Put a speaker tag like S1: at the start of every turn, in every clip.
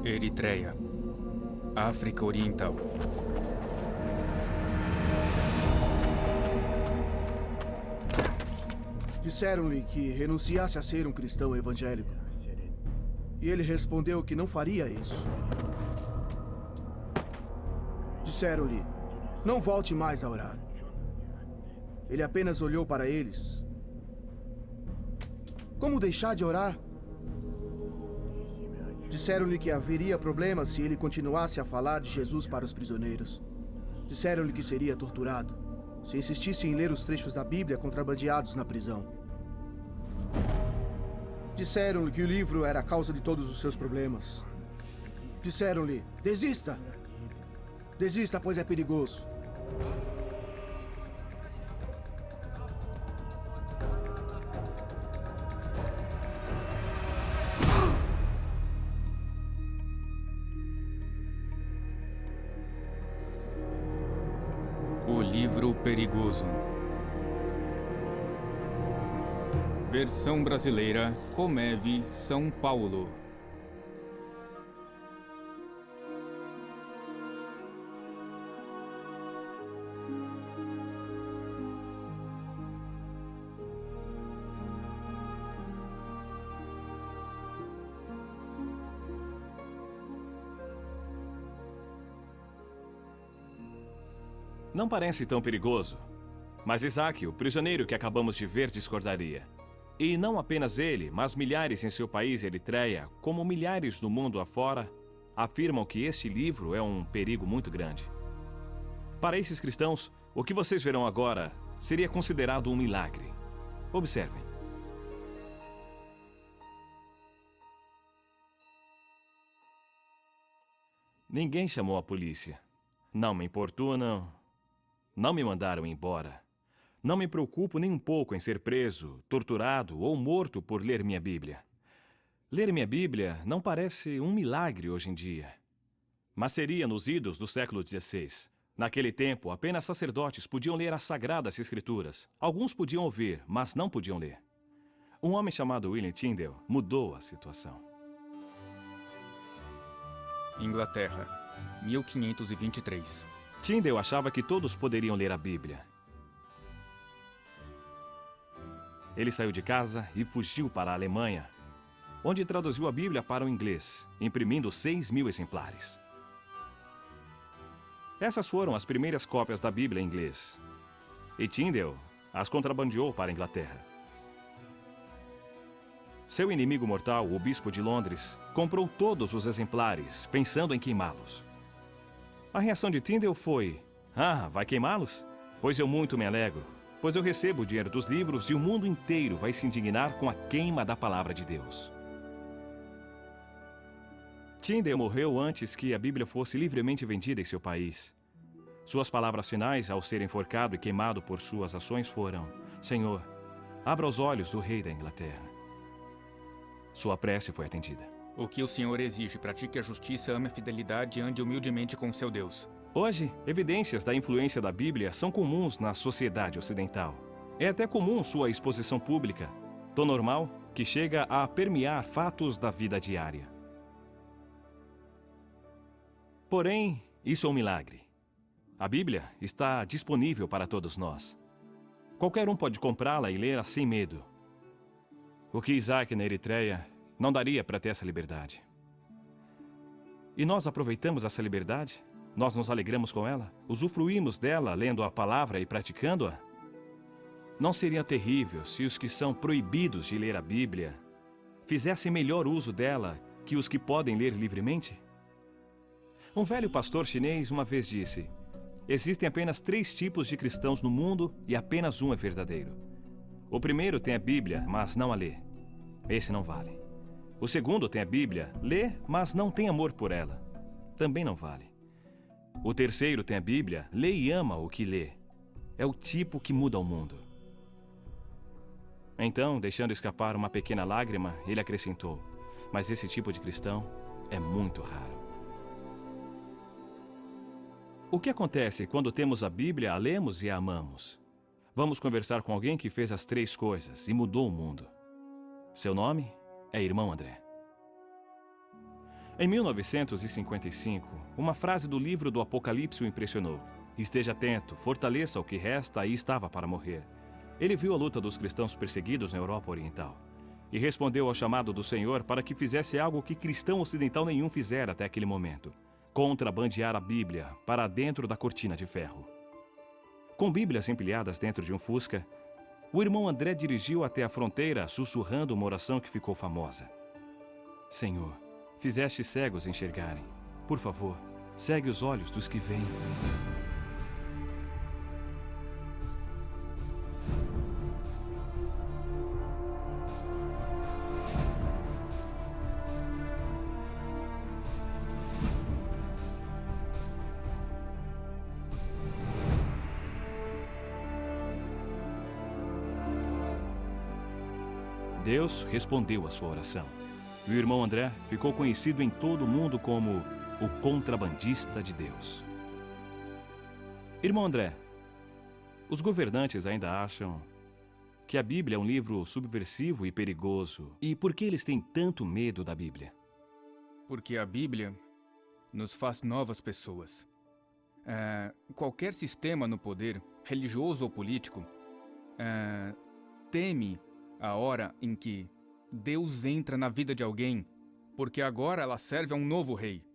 S1: Eritreia, África Oriental.
S2: Disseram-lhe que renunciasse a ser um cristão evangélico. E ele respondeu que não faria isso. Disseram-lhe, não volte mais a orar. Ele apenas olhou para eles. Como deixar de orar? Disseram-lhe que haveria problema se ele continuasse a falar de Jesus para os prisioneiros. Disseram-lhe que seria torturado se insistisse em ler os trechos da Bíblia contrabandeados na prisão. Disseram-lhe que o livro era a causa de todos os seus problemas. Disseram-lhe, desista! Desista, pois é perigoso.
S1: O livro perigoso. Versão brasileira, Comeve, São Paulo.
S3: Não parece tão perigoso. Mas Isaac, o prisioneiro que acabamos de ver, discordaria. E não apenas ele, mas milhares em seu país, Eritreia, como milhares no mundo afora, afirmam que este livro é um perigo muito grande. Para esses cristãos, o que vocês verão agora seria considerado um milagre. Observem. Ninguém chamou a polícia. Não me importunam. Não me mandaram embora. Não me preocupo nem um pouco em ser preso, torturado ou morto por ler minha Bíblia. Ler minha Bíblia não parece um milagre hoje em dia. Mas seria nos idos do século XVI. Naquele tempo, apenas sacerdotes podiam ler as Sagradas Escrituras. Alguns podiam ouvir, mas não podiam ler. Um homem chamado William Tyndale mudou a situação.
S1: Inglaterra, 1523.
S3: Tyndale achava que todos poderiam ler a Bíblia. Ele saiu de casa e fugiu para a Alemanha, onde traduziu a Bíblia para o inglês, imprimindo 6.000 exemplares. Essas foram as primeiras cópias da Bíblia em inglês. E Tyndale as contrabandeou para a Inglaterra. Seu inimigo mortal, o bispo de Londres, comprou todos os exemplares, pensando em queimá-los. A reação de Tyndale foi: vai queimá-los? Pois eu muito me alegro, pois eu recebo o dinheiro dos livros e o mundo inteiro vai se indignar com a queima da palavra de Deus. Tyndale morreu antes que a Bíblia fosse livremente vendida em seu país. Suas palavras finais, ao ser enforcado e queimado por suas ações, foram: Senhor, abra os olhos do rei da Inglaterra. Sua prece foi atendida.
S1: O que o Senhor exige: pratique a justiça, ame a fidelidade e ande humildemente com seu Deus.
S3: Hoje, evidências da influência da Bíblia são comuns na sociedade ocidental. É até comum sua exposição pública, tão normal que chega a permear fatos da vida diária. Porém, isso é um milagre. A Bíblia está disponível para todos nós. Qualquer um pode comprá-la e lê-la sem medo. O que Isaac na Eritreia não daria para ter essa liberdade. E nós aproveitamos essa liberdade? Nós nos alegramos com ela? Usufruímos dela lendo a palavra e praticando-a? Não seria terrível se os que são proibidos de ler a Bíblia fizessem melhor uso dela que os que podem ler livremente? Um velho pastor chinês uma vez disse: existem apenas 3 tipos de cristãos no mundo e apenas um é verdadeiro. O primeiro tem a Bíblia, mas não a lê. Esse não vale. O segundo tem a Bíblia, lê, mas não tem amor por ela. Também não vale. O terceiro tem a Bíblia, lê e ama o que lê. É o tipo que muda o mundo. Então, deixando escapar uma pequena lágrima, ele acrescentou: mas esse tipo de cristão é muito raro. O que acontece quando temos a Bíblia, a lemos e a amamos? Vamos conversar com alguém que fez as 3 coisas e mudou o mundo. Seu nome é Irmão André. Em 1955, uma frase do livro do Apocalipse o impressionou. Esteja atento, fortaleça o que resta e estava para morrer. Ele viu a luta dos cristãos perseguidos na Europa Oriental e respondeu ao chamado do Senhor para que fizesse algo que cristão ocidental nenhum fizera até aquele momento: contrabandear a Bíblia para dentro da cortina de ferro. Com Bíblias empilhadas dentro de um Fusca, o irmão André dirigiu até a fronteira, sussurrando uma oração que ficou famosa. Senhor, fizeste cegos enxergarem. Por favor, segue os olhos dos que veem. Deus respondeu à sua oração. E o irmão André ficou conhecido em todo o mundo como o contrabandista de Deus. Irmão André, os governantes ainda acham que a Bíblia é um livro subversivo e perigoso. E por que eles têm tanto medo da Bíblia?
S1: Porque a Bíblia nos faz novas pessoas. Qualquer sistema no poder, religioso ou político, teme a hora em que Deus entra na vida de alguém, porque agora ela serve a um novo rei.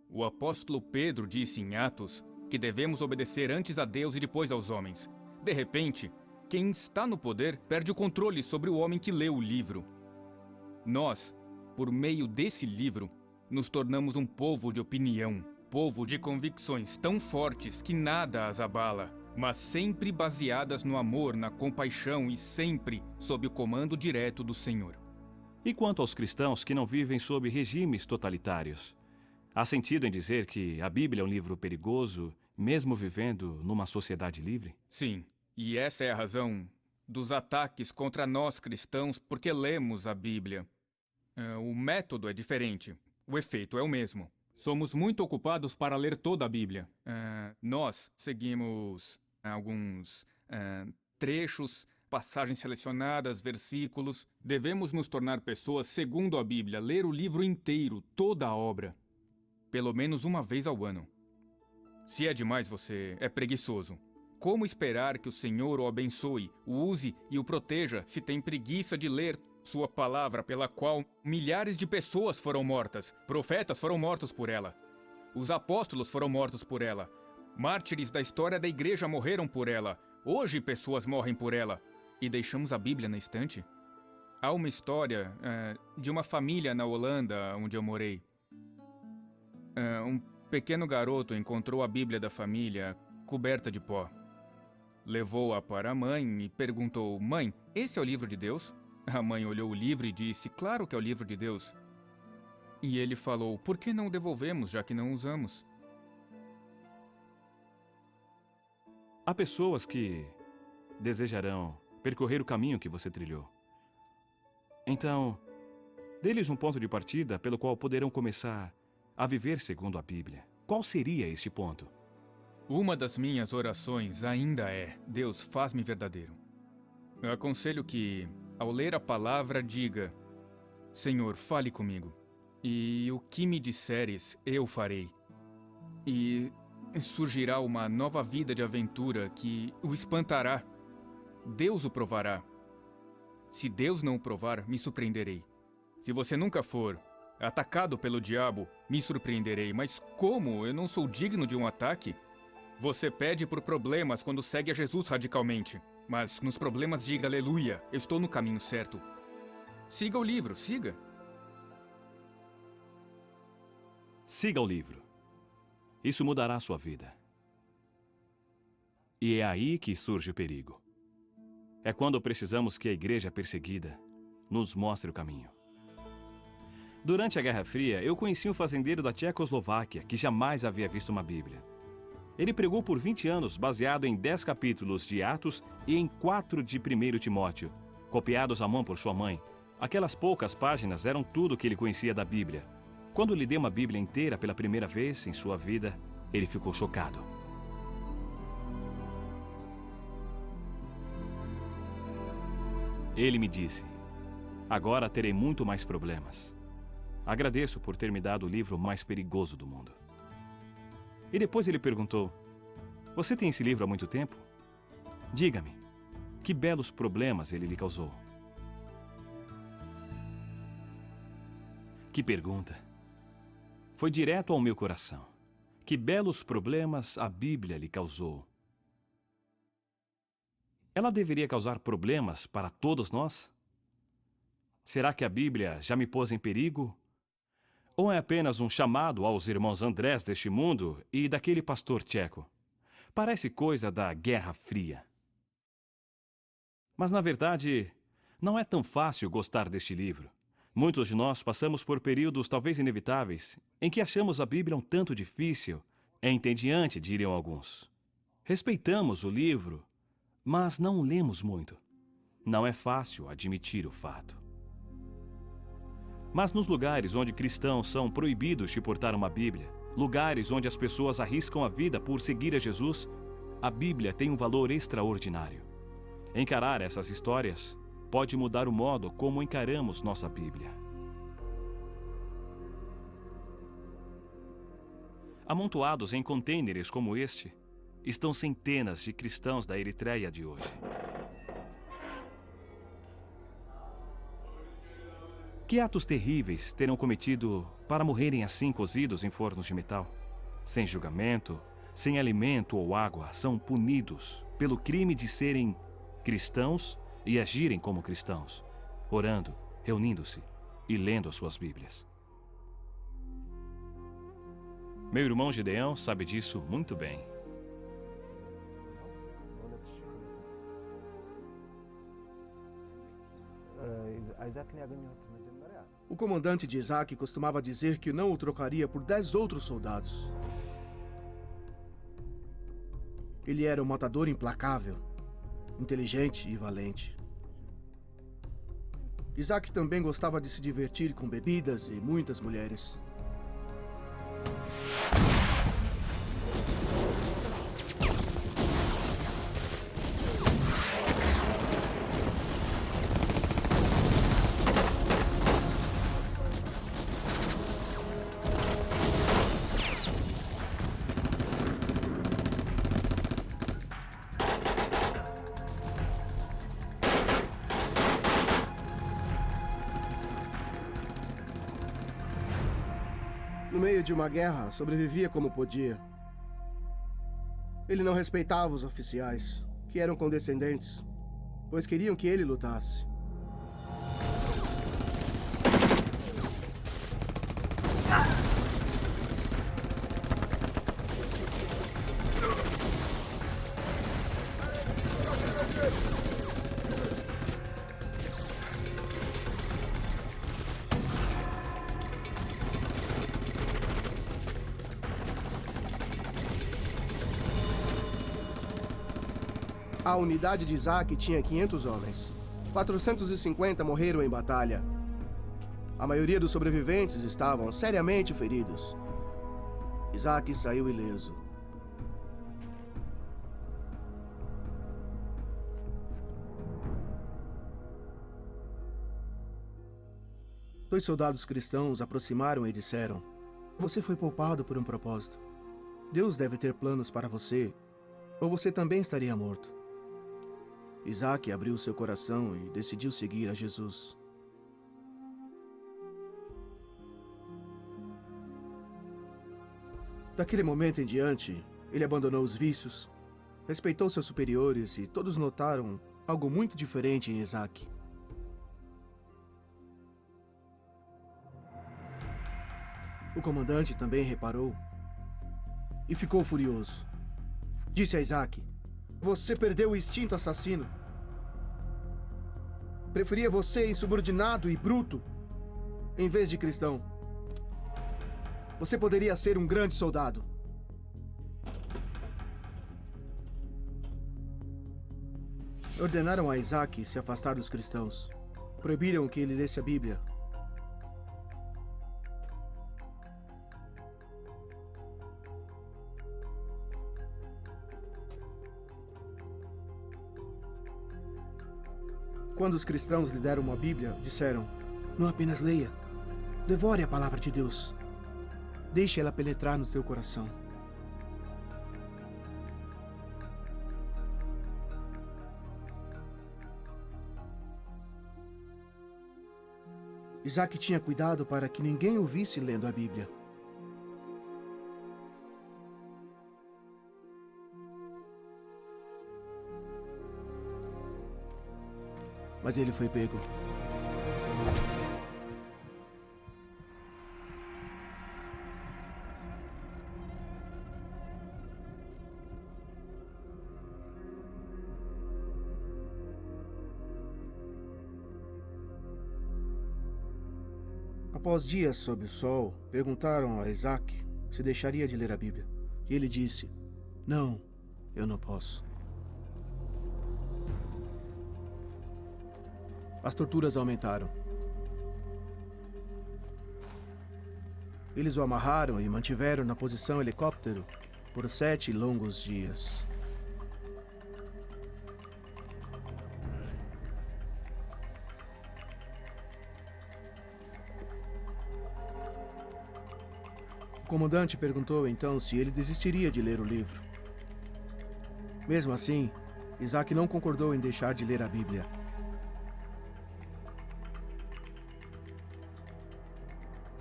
S1: O apóstolo Pedro disse em Atos que devemos obedecer antes a Deus e depois aos homens. De repente, quem está no poder perde o controle sobre o homem que leu o livro. Nós, por meio desse livro, nos tornamos um povo de opinião, povo de convicções tão fortes que nada as abala, mas sempre baseadas no amor, na compaixão e sempre sob o comando direto do Senhor.
S3: E quanto aos cristãos que não vivem sob regimes totalitários? Há sentido em dizer que a Bíblia é um livro perigoso, mesmo vivendo numa sociedade livre?
S1: Sim, e essa é a razão dos ataques contra nós cristãos porque lemos a Bíblia. O método é diferente, o efeito é o mesmo. Somos muito ocupados para ler toda a Bíblia. Nós seguimos alguns trechos, passagens selecionadas, versículos. Devemos nos tornar pessoas segundo a Bíblia, ler o livro inteiro, toda a obra, pelo menos uma vez ao ano. Se é demais, você é preguiçoso. Como esperar que o Senhor o abençoe, o use e o proteja se tem preguiça de ler sua palavra, pela qual milhares de pessoas foram mortas, profetas foram mortos por ela, os apóstolos foram mortos por ela, mártires da história da igreja morreram por ela, hoje pessoas morrem por ela, e deixamos a Bíblia na estante? Há uma história de uma família na Holanda, onde eu morei. Um pequeno garoto encontrou a Bíblia da família coberta de pó. Levou-a para a mãe e perguntou: "Mãe, esse é o livro de Deus?" A mãe olhou o livro e disse: "Claro que é o livro de Deus." E ele falou: "Por que não o devolvemos, já que não usamos?"
S3: Há pessoas que desejarão percorrer o caminho que você trilhou. Então, dê-lhes um ponto de partida pelo qual poderão começar a viver segundo a Bíblia. Qual seria este ponto?
S1: Uma das minhas orações ainda é: Deus, faz-me verdadeiro. Eu aconselho que, ao ler a palavra, diga: Senhor, fale comigo, e o que me disseres, eu farei. E surgirá uma nova vida de aventura que o espantará. Deus o provará. Se Deus não o provar, me surpreenderei. Se você nunca for atacado pelo diabo, me surpreenderei. Mas como? Eu não sou digno de um ataque? Você pede por problemas quando segue a Jesus radicalmente. Mas nos problemas diga: aleluia, eu estou no caminho certo. Siga o livro, siga.
S3: Siga o livro. Isso mudará a sua vida. E é aí que surge o perigo. É quando precisamos que a igreja perseguida nos mostre o caminho. Durante a Guerra Fria, eu conheci um fazendeiro da Tchecoslováquia que jamais havia visto uma Bíblia. Ele pregou por 20 anos baseado em 10 capítulos de Atos e em 4 de 1 Timóteo, copiados à mão por sua mãe. Aquelas poucas páginas eram tudo o que ele conhecia da Bíblia. Quando lhe dei uma Bíblia inteira pela primeira vez em sua vida, ele ficou chocado. Ele me disse: agora terei muito mais problemas. Agradeço por ter me dado o livro mais perigoso do mundo. E depois ele perguntou: você tem esse livro há muito tempo? Diga-me, que belos problemas ele lhe causou. Que pergunta! Foi direto ao meu coração. Que belos problemas a Bíblia lhe causou. Ela deveria causar problemas para todos nós? Será que a Bíblia já me pôs em perigo? Ou é apenas um chamado aos irmãos Andrés deste mundo e daquele pastor tcheco? Parece coisa da Guerra Fria. Mas, na verdade, não é tão fácil gostar deste livro. Muitos de nós passamos por períodos talvez inevitáveis em que achamos a Bíblia um tanto difícil, entediante, diriam alguns. Respeitamos o livro, mas não o lemos muito. Não é fácil admitir o fato. Mas nos lugares onde cristãos são proibidos de portar uma Bíblia, lugares onde as pessoas arriscam a vida por seguir a Jesus, a Bíblia tem um valor extraordinário. Encarar essas histórias pode mudar o modo como encaramos nossa Bíblia. Amontoados em contêineres como este, estão centenas de cristãos da Eritreia de hoje. Que atos terríveis terão cometido para morrerem assim cozidos em fornos de metal? Sem julgamento, sem alimento ou água, são punidos pelo crime de serem cristãos e agirem como cristãos, orando, reunindo-se e lendo as suas Bíblias. Meu irmão Gideão sabe disso muito bem.
S2: O comandante de Isaac costumava dizer que não o trocaria por 10 outros soldados. Ele era um matador implacável, inteligente e valente. Isaac também gostava de se divertir com bebidas e muitas mulheres. No meio de uma guerra, sobrevivia como podia. Ele não respeitava os oficiais, que eram condescendentes, pois queriam que ele lutasse. A unidade de Isaac tinha 500 homens. 450 morreram em batalha. A maioria dos sobreviventes estavam seriamente feridos. Isaac saiu ileso. Dois soldados cristãos aproximaram e disseram: "Você foi poupado por um propósito. Deus deve ter planos para você, ou você também estaria morto." Isaac abriu seu coração e decidiu seguir a Jesus. Daquele momento em diante, ele abandonou os vícios, respeitou seus superiores e todos notaram algo muito diferente em Isaac. O comandante também reparou e ficou furioso. Disse a Isaac: "Você perdeu o instinto assassino. Preferia você insubordinado e bruto, em vez de cristão. Você poderia ser um grande soldado." Ordenaram a Isaac se afastar dos cristãos. Proibiram que ele lesse a Bíblia. Quando os cristãos lhe deram uma Bíblia, disseram: "Não apenas leia, Devore a palavra de Deus. Deixe ela penetrar no teu coração. Isaac tinha cuidado para que ninguém o visse lendo a Bíblia. Mas ele foi pego. Após dias sob o sol, perguntaram a Isaac se deixaria de ler a Bíblia. E ele disse: "Não, eu não posso." As torturas aumentaram. Eles o amarraram e mantiveram na posição helicóptero por 7 longos dias. O comandante perguntou então se ele desistiria de ler o livro. Mesmo assim, Isaac não concordou em deixar de ler a Bíblia.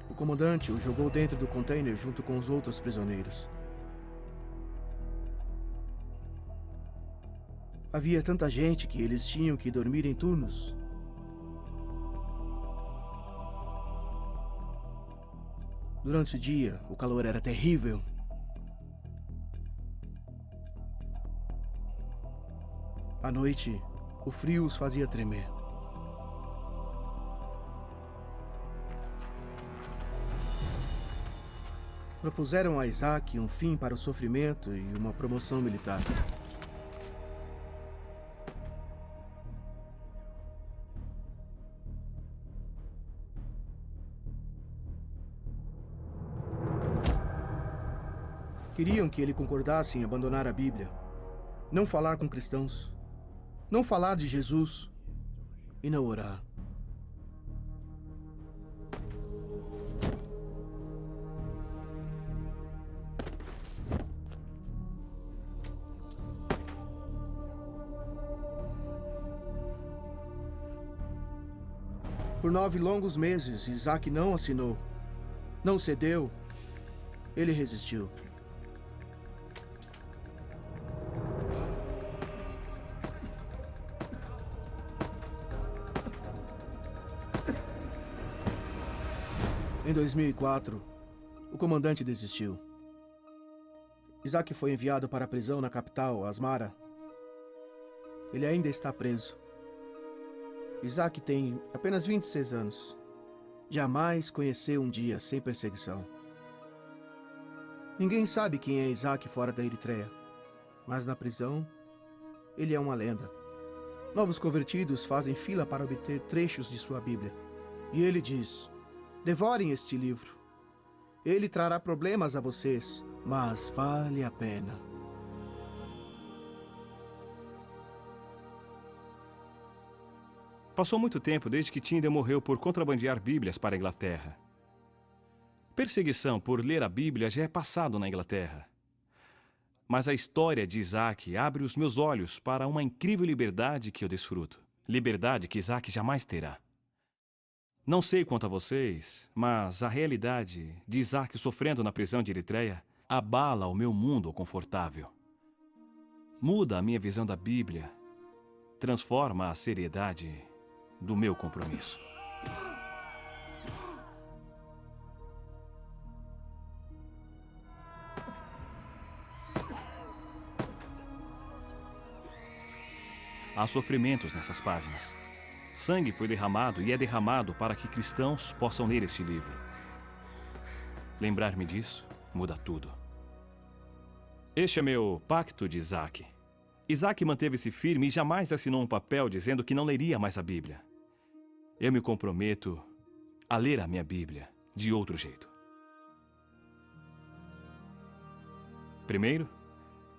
S2: O comandante o jogou dentro do container junto com os outros prisioneiros. Havia tanta gente que eles tinham que dormir em turnos. Durante o dia, o calor era terrível. À noite, o frio os fazia tremer. Propuseram a Isaac um fim para o sofrimento e uma promoção militar. Queriam que ele concordasse em abandonar a Bíblia, não falar com cristãos, não falar de Jesus e não orar. Por 9 longos meses, Isaac não assinou, não cedeu, ele resistiu. Em 2004, o comandante desistiu. Isaac foi enviado para a prisão na capital, Asmara. Ele ainda está preso. Isaac tem apenas 26 anos. Jamais conheceu um dia sem perseguição. Ninguém sabe quem é Isaac fora da Eritreia, mas na prisão, ele é uma lenda. Novos convertidos fazem fila para obter trechos de sua Bíblia. E ele diz: "Devorem este livro. Ele trará problemas a vocês, mas vale a pena."
S3: Passou muito tempo desde que Tyndale morreu por contrabandear Bíblias para a Inglaterra. Perseguição por ler a Bíblia já é passado na Inglaterra. Mas a história de Isaac abre os meus olhos para uma incrível liberdade que eu desfruto. Liberdade que Isaac jamais terá. Não sei quanto a vocês, mas a realidade de Isaac sofrendo na prisão de Eritreia abala o meu mundo confortável. Muda a minha visão da Bíblia, transforma a seriedade do meu compromisso. Há sofrimentos nessas páginas. Sangue foi derramado e é derramado para que cristãos possam ler este livro. Lembrar-me disso muda tudo. Este é meu pacto de Isaac. Isaac manteve-se firme e jamais assinou um papel dizendo que não leria mais a Bíblia. Eu me comprometo a ler a minha Bíblia de outro jeito. Primeiro,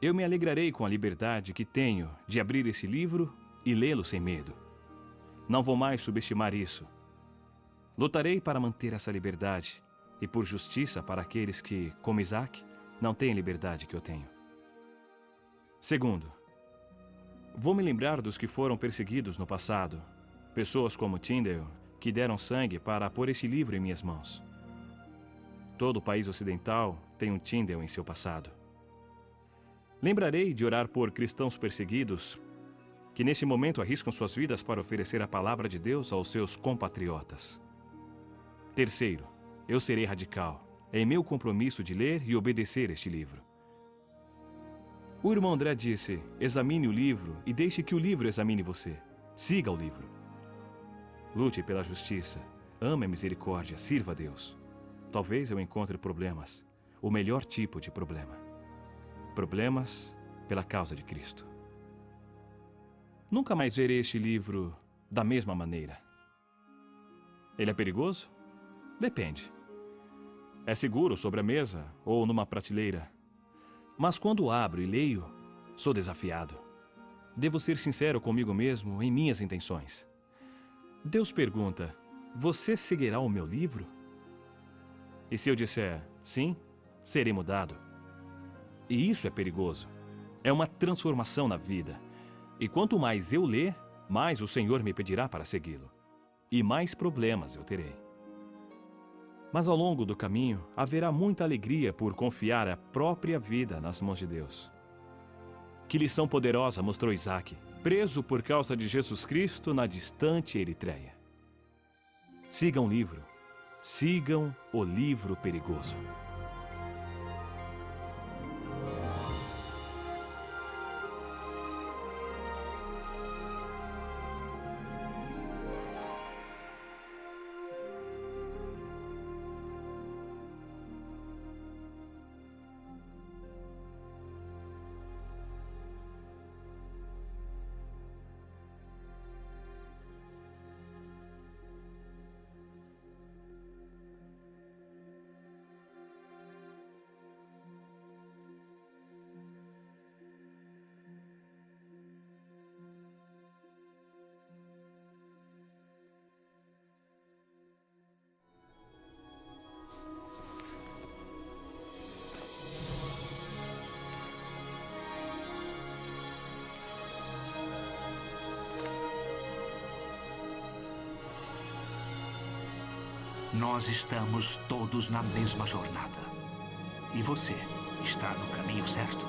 S3: eu me alegrarei com a liberdade que tenho de abrir esse livro e lê-lo sem medo. Não vou mais subestimar isso. Lutarei para manter essa liberdade e por justiça para aqueles que, como Isaac, não têm a liberdade que eu tenho. Segundo, vou me lembrar dos que foram perseguidos no passado, pessoas como Tyndale, que deram sangue para pôr este livro em minhas mãos. Todo o país ocidental tem um Tyndale em seu passado. Lembrarei de orar por cristãos perseguidos que nesse momento arriscam suas vidas para oferecer a palavra de Deus aos seus compatriotas. Terceiro, eu serei radical em meu compromisso de ler e obedecer este livro. O irmão André disse, examine o livro e deixe que o livro examine você. Siga o livro. Lute pela justiça, ame a misericórdia, sirva a Deus. Talvez eu encontre problemas, o melhor tipo de problema. Problemas pela causa de Cristo. Nunca mais verei este livro da mesma maneira. Ele é perigoso? Depende. É seguro sobre a mesa ou numa prateleira. Mas quando abro e leio, sou desafiado. Devo ser sincero comigo mesmo em minhas intenções. Deus pergunta, você seguirá o meu livro? E se eu disser, sim, serei mudado. E isso é perigoso. É uma transformação na vida. E quanto mais eu ler, mais o Senhor me pedirá para segui-lo. E mais problemas eu terei. Mas ao longo do caminho, haverá muita alegria por confiar a própria vida nas mãos de Deus. Que lição poderosa mostrou Isaac, preso por causa de Jesus Cristo na distante Eritreia. Sigam o livro. Sigam o livro perigoso.
S4: Nós estamos todos na mesma jornada. E você está no caminho certo?